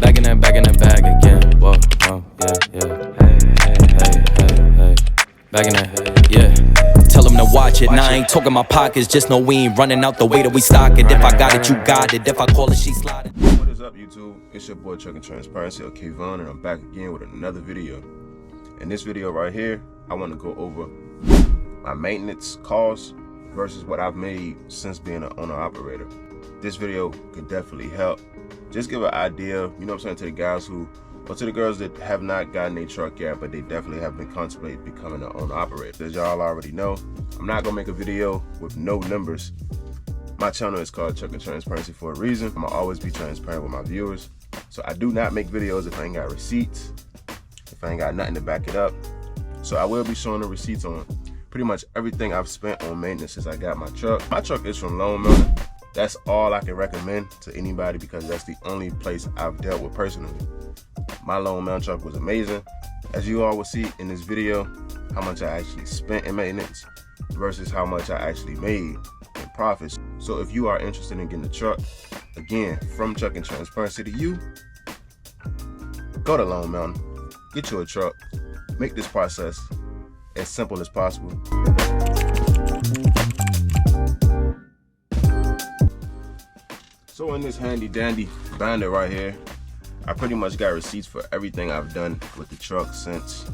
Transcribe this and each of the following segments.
Back in that bag again. Whoa, whoa, yeah. Hey. Back in that, yeah. Tell them to watch it. Now I ain't talking my pockets. Just know we ain't running out the way that we stock it. If I got it, you got it. If I call it, she slide it. What is up, YouTube? It's your boy Trucking Transparency, or Kayvon, and I'm back again with another video. In this video right here, I want to go over my maintenance costs versus what I've made since being an owner-operator. This video could definitely help. Just give an idea, you know what I'm saying, to the guys who, or to the girls that have not gotten a truck yet, but they definitely have been contemplating becoming an owner-operator. As y'all already know, I'm not gonna make a video with no numbers. My channel is called Trucking Transparency for a reason. I'm gonna always be transparent with my viewers. So I do not make videos if I ain't got receipts, if I ain't got nothing to back it up. So I will be showing the receipts on pretty much everything I've spent on maintenance since I got my truck. My truck is from Loan Mountain. That's all I can recommend to anybody because that's the only place I've dealt with personally. My Loan Mountain truck was amazing. As you all will see in this video, how much I actually spent in maintenance versus how much I actually made in profits. So if you are interested in getting a truck, again, from Trucking Transparency to you, go to Loan Mountain, get you a truck, make this process as simple as possible. So in this handy dandy binder right here, I pretty much got receipts for everything I've done with the truck since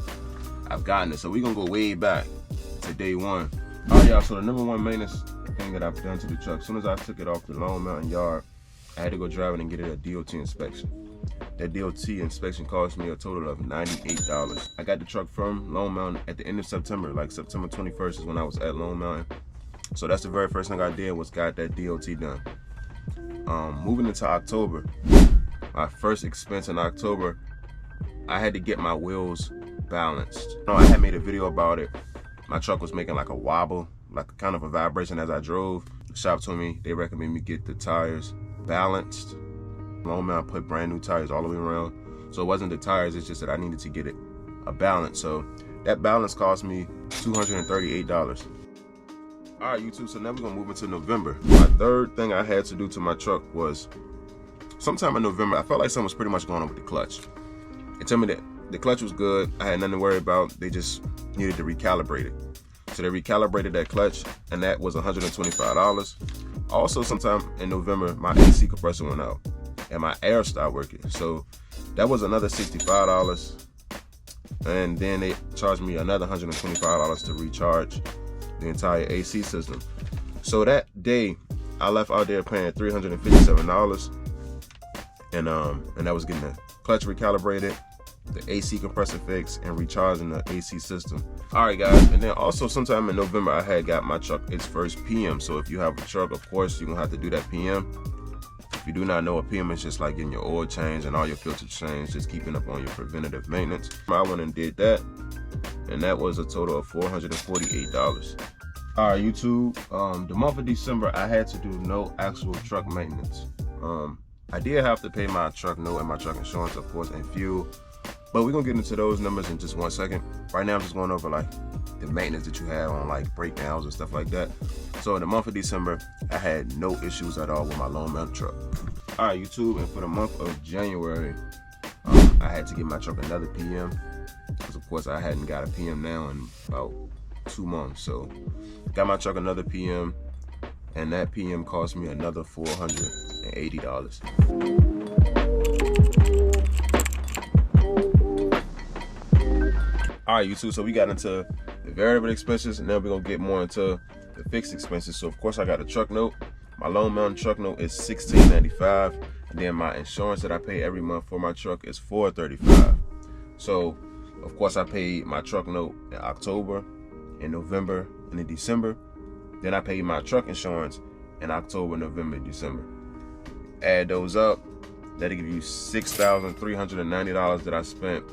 I've gotten it. So we're gonna go way back to day one. All right, y'all, so the number one maintenance thing that I've done to the truck, as soon as I took it off the Loan Mountain yard, I had to go drive it and get it a DOT inspection. That DOT inspection cost me a total of $98. I got the truck from Loan Mountain at the end of September, like September 21st is when I was at Loan Mountain. So that's the very first thing I did was got that DOT done. Moving into October, my first expense in October, I had to get my wheels balanced. I had made a video about it. My truck was making like a wobble, like kind of a vibration as I drove. The shop told me they recommend me get the tires balanced. Loan Mountain put brand new tires all the way around. So it wasn't the tires, it's just that I needed to get it a balance. So that balance cost me $238. All right, YouTube, so now we're gonna move into November. My third thing I had to do to my truck was sometime in November, I felt like something was pretty much going on with the clutch. They told me that the clutch was good, I had nothing to worry about, they just needed to recalibrate it. So they recalibrated that clutch, and that was $125. Also, sometime in November, my AC compressor went out, and my air stopped working. So that was another $65. And then they charged me another $125 to recharge the entire AC system. So that day, I left out there paying $357, and that was getting the clutch recalibrated, the AC compressor fixed, and recharging the AC system. All right, guys, and then also sometime in November, I had got my truck its first PM. So if you have a truck, of course, you're gonna have to do that PM. If you do not know, a PM is just like getting your oil changed and all your filters changed, just keeping up on your preventative maintenance. I went and did that, and that was a total of $448. All right, YouTube, the month of December, I had to do no actual truck maintenance. I did have to pay my truck note and my truck insurance, of course, and fuel, but we're gonna get into those numbers in just 1 second. Right now, I'm just going over like the maintenance that you have on like breakdowns and stuff like that. So in the month of December, I had no issues at all with my Loan Mountain truck. All right, YouTube, and for the month of January, I had to give my truck another PM, because of course I hadn't got a PM now in about 2 months. So got my truck another PM, and that PM cost me another $480. All right, YouTube, so we got into the variable expenses, and then we're gonna get more into the fixed expenses. So of course I got a truck note. My Loan Mountain truck note is $16.95, and then my insurance that I pay every month for my truck is $435. So of course I paid my truck note in October, in November, and in December. Then I paid my truck insurance in October, November, December. Add those up, that'll give you $6,390 that I spent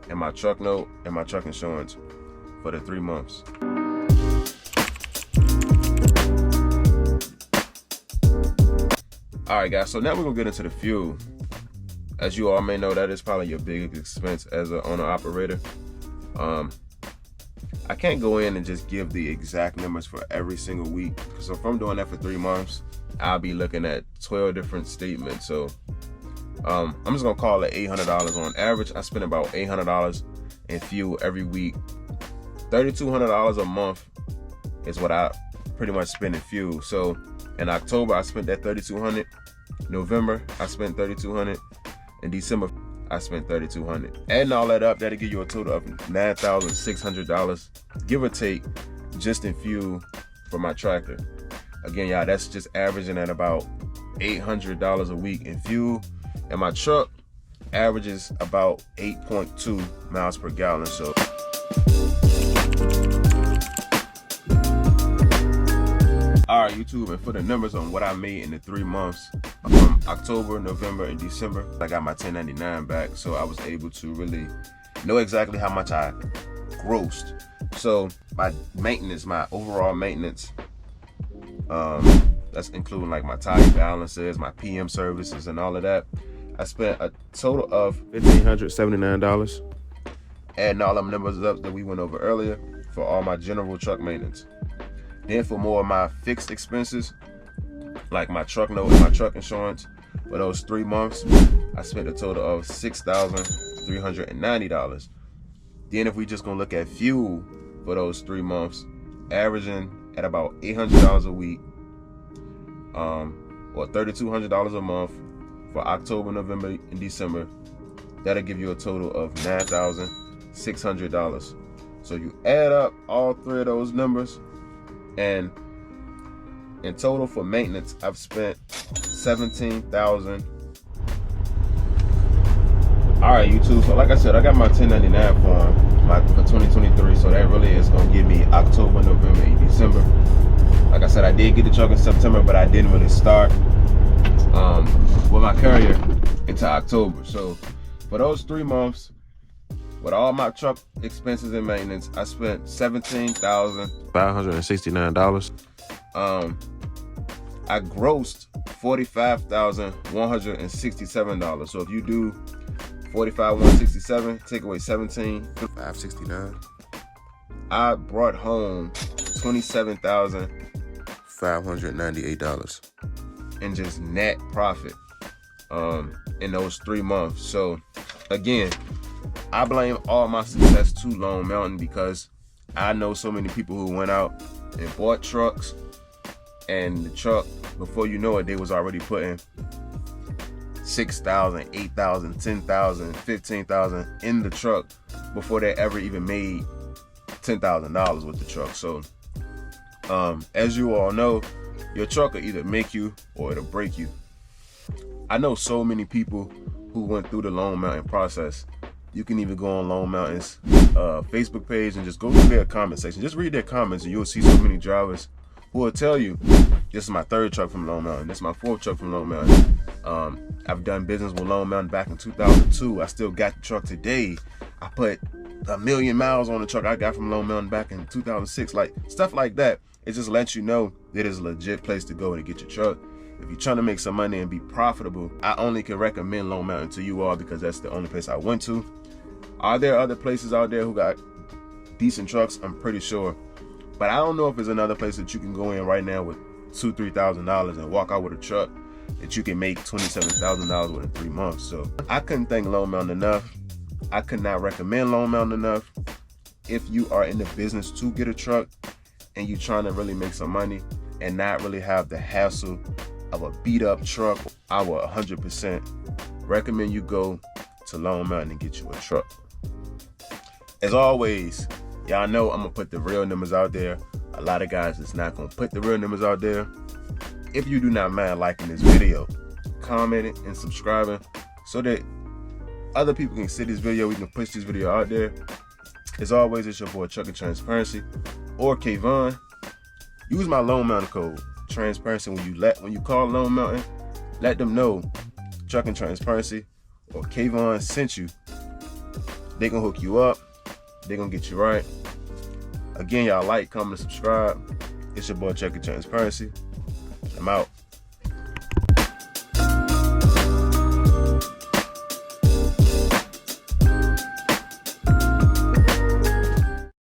in my truck note and my truck insurance for the 3 months. All right, guys, so now we're gonna get into the fuel. As you all may know, that is probably your biggest expense as an owner-operator. I can't go in and just give the exact numbers for every single week. So if I'm doing that for 3 months, I'll be looking at 12 different statements. So I'm just gonna call it $800 on average. I spend about $800 in fuel every week. $3,200 a month is what I pretty much spend in fuel. So in October, I spent that $3,200. November, I spent $3,200. In December, I spent $3,200. Adding all that up, that'll give you a total of $9,600, give or take, just in fuel for my tractor. Again, y'all, that's just averaging at about $800 a week in fuel. And my truck averages about 8.2 miles per gallon. So all right, YouTube, and for the numbers on what I made in the 3 months from October, November, and December, I got my 1099 back, so I was able to really know exactly how much I grossed. So my maintenance, my overall maintenance, that's including like my tire balances, my PM services, and all of that, I spent a total of $1,579. Adding all them numbers up that we went over earlier for all my general truck maintenance. Then for more of my fixed expenses, like my truck note and my truck insurance, for those 3 months, I spent a total of $6,390. Then if we just gonna look at fuel for those 3 months, averaging at about $800 a week, or $3,200 a month for October, November, and December, that'll give you a total of $9,600. So you add up all 3 of those numbers, and in total for maintenance, I've spent $17,000. All right, YouTube. So like I said, I got my 1099 form for 2023. So that really is gonna give me October, November, and December. Like I said, I did get the truck in September, but I didn't really start with my carrier into October. So for those 3 months, with all my truck expenses and maintenance, I spent $17,569. I grossed $45,167. So if you do 45,167, take away 17,569, I brought home $27,598 in just net profit in those 3 months. So again, I blame all my success to Lone Mountain, because I know so many people who went out and bought trucks, and the truck, before you know it, they was already putting $6,000, $8,000, $10,000, $15,000 in the truck before they ever even made $10,000 with the truck. So as you all know, your truck will either make you or it'll break you. I know so many people who went through the Lone Mountain process. You can even go on Lone Mountain's Facebook page and just go through their comment section. Just read their comments and you'll see so many drivers who will tell you, this is my 3rd truck from Lone Mountain. This is my 4th truck from Lone Mountain. I've done business with Lone Mountain back in 2002. I still got the truck today. I put 1 million miles on the truck I got from Lone Mountain back in 2006. Like, stuff like that. It just lets you know that it's a legit place to go to get your truck. If you're trying to make some money and be profitable, I only can recommend Lone Mountain to you all, because that's the only place I went to. Are there other places out there who got decent trucks? I'm pretty sure. But I don't know if there's another place that you can go in right now with $2,000, $3,000 and walk out with a truck that you can make $27,000 with in 3 months. So I couldn't thank Lone Mountain enough. I could not recommend Lone Mountain enough. If you are in the business to get a truck and you're trying to really make some money and not really have the hassle of a beat up truck, I would 100% recommend you go to Lone Mountain and get you a truck. As always, y'all know I'm gonna put the real numbers out there. A lot of guys is not gonna put the real numbers out there. If you do not mind liking this video, commenting, and subscribing, so that other people can see this video, we can push this video out there. As always, it's your boy Trucking Transparency, or Kayvon. Use my Lone Mountain code, Transparency, when you call Lone Mountain. Let them know Trucking Transparency or Kayvon sent you. They gonna hook you up. They gonna get you right. Again, y'all like, comment, and subscribe. It's your boy Trucking Transparency. I'm out.